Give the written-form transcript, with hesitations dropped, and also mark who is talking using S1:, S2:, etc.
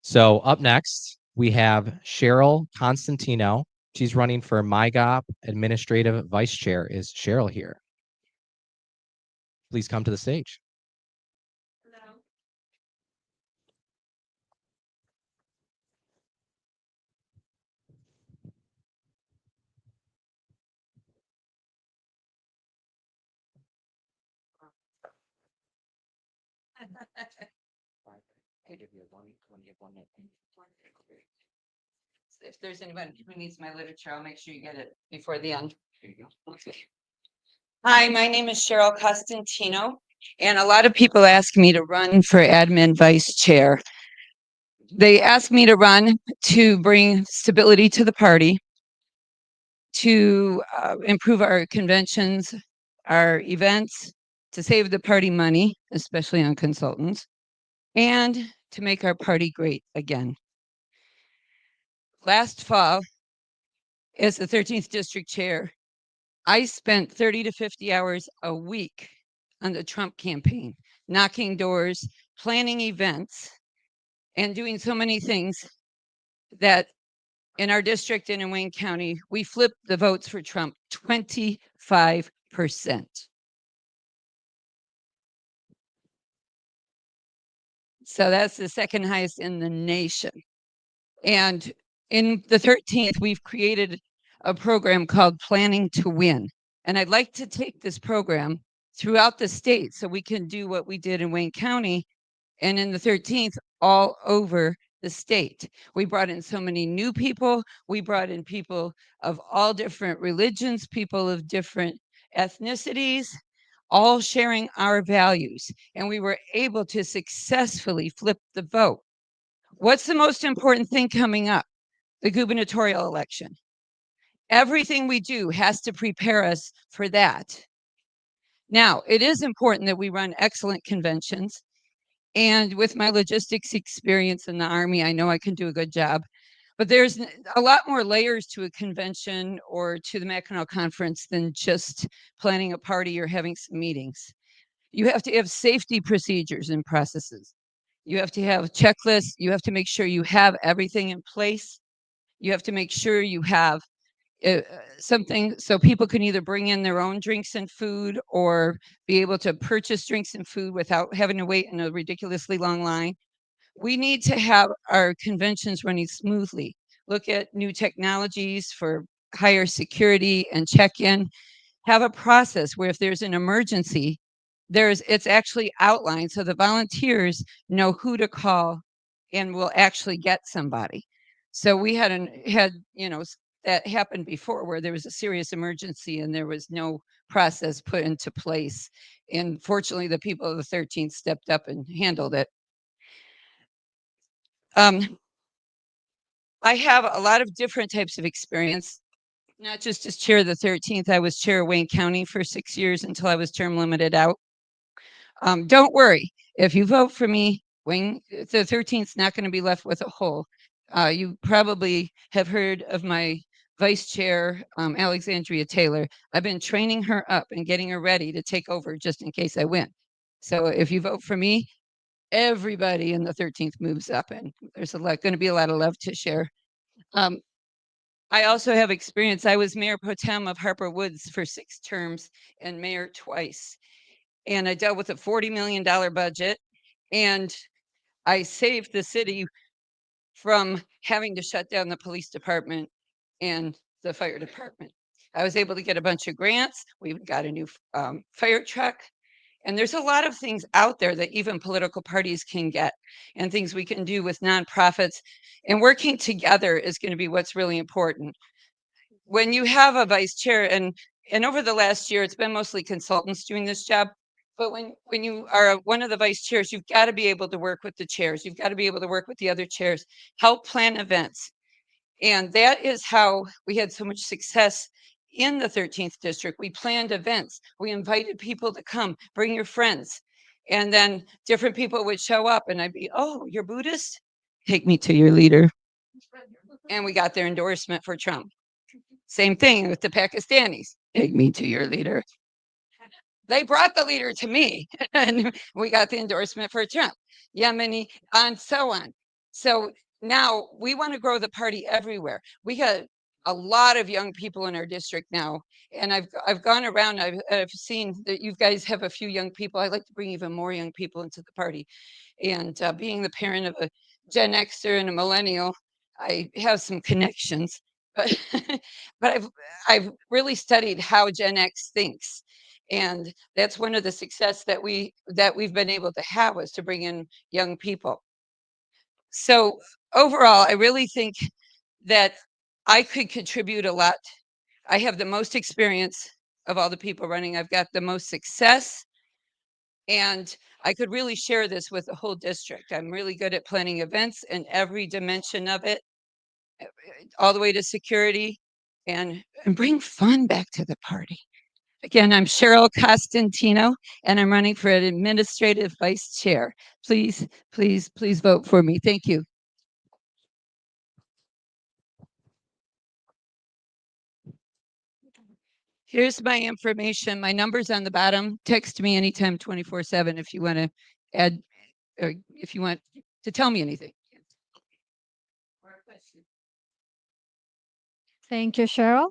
S1: So up next, we have Cheryl Costantino. She's running for MIGOP Administrative Vice Chair. Is Cheryl here? Please come to the stage.
S2: Hello. If there's anyone who needs my literature, I'll make sure you get it before the end. Okay. Hi, my name is Cheryl Costantino, and a lot of people ask me to run for admin vice chair. They ask me to run to bring stability to the party, to improve our conventions, our events, to save the party money, especially on consultants, and to make our party great again. Last fall, as the 13th district chair, I spent 30 to 50 hours a week on the Trump campaign, knocking doors, planning events, and doing so many things that in our district and in Wayne County, we flipped the votes for Trump 25%. So that's the second highest in the nation. And in the 13th, we've created a program called Planning to Win. And I'd like to take this program throughout the state so we can do what we did in Wayne County and in the 13th all over the state. We brought in so many new people. We brought in people of all different religions, people of different ethnicities, all sharing our values. And we were able to successfully flip the vote. What's the most important thing coming up? The gubernatorial election. Everything we do has to prepare us for that. Now, it is important that we run excellent conventions. And with my logistics experience in the Army, I know I can do a good job. But there's a lot more layers to a convention or to the Mackinac Conference than just planning a party or having some meetings. You have to have safety procedures and processes. You have to have checklists. You have to make sure you have everything in place. You have to make sure you have something so people can either bring in their own drinks and food or be able to purchase drinks and food without having to wait in a ridiculously long line. We need to have our conventions running smoothly. Look at new technologies for higher security and check-in. Have a process where if there's an emergency, it's actually outlined so the volunteers know who to call and will actually get somebody. So we had that happened before where there was a serious emergency and there was no process put into place. And fortunately, the people of the 13th stepped up and handled it. I have a lot of different types of experience, not just as chair of the 13th. I was chair of Wayne County for 6 years until I was term limited out. Don't worry, if you vote for me, Wayne, the 13th is not going to be left with a hole. You probably have heard of my vice chair, Alexandria Taylor. I've been training her up and getting her ready to take over just in case I win. So if you vote for me, everybody in the 13th moves up, and there's going to be a lot of love to share. I also have experience. I was mayor pro tem of Harper Woods for 6 terms and mayor twice. And I dealt with a $40 million budget, and I saved the city from having to shut down the police department and the fire department. I was able to get a bunch of grants. We got a new fire truck. And there's a lot of things out there that even political parties can get and things we can do with nonprofits. And working together is going to be what's really important. When you have a vice chair, and over the last year, it's been mostly consultants doing this job. But when you are one of the vice chairs, you've got to be able to work with the chairs. You've got to be able to work with the other chairs, help plan events. And that is how we had so much success in the 13th district. We planned events. We invited people to come, bring your friends. And then different people would show up and I'd be, oh, you're Buddhist? Take me to your leader. And we got their endorsement for Trump. Same thing with the Pakistanis. Take me to your leader. They brought the leader to me and we got the endorsement for Trump. Yemeni, and so on. So now we want to grow the party everywhere. We got a lot of young people in our district now, and I've gone around. I've seen that you guys have a few young people. I'd like to bring even more young people into the party. And being the parent of a Gen Xer and a millennial, I have some connections. But but I've really studied how Gen X thinks, and that's one of the success that we've been able to have, was to bring in young people. So overall, I really think that I could contribute a lot. I have the most experience of all the people running. I've got the most success, and I could really share this with the whole district. I'm really good at planning events in every dimension of it, all the way to security, and bring fun back to the party. Again, I'm Cheryl Costantino, and I'm running for an administrative vice chair. Please, please, please vote for me. Thank you. Here's my information. My number's on the bottom. Text me anytime, 24/7, if you want to add, or if you want to tell me anything.
S3: Thank you, Cheryl.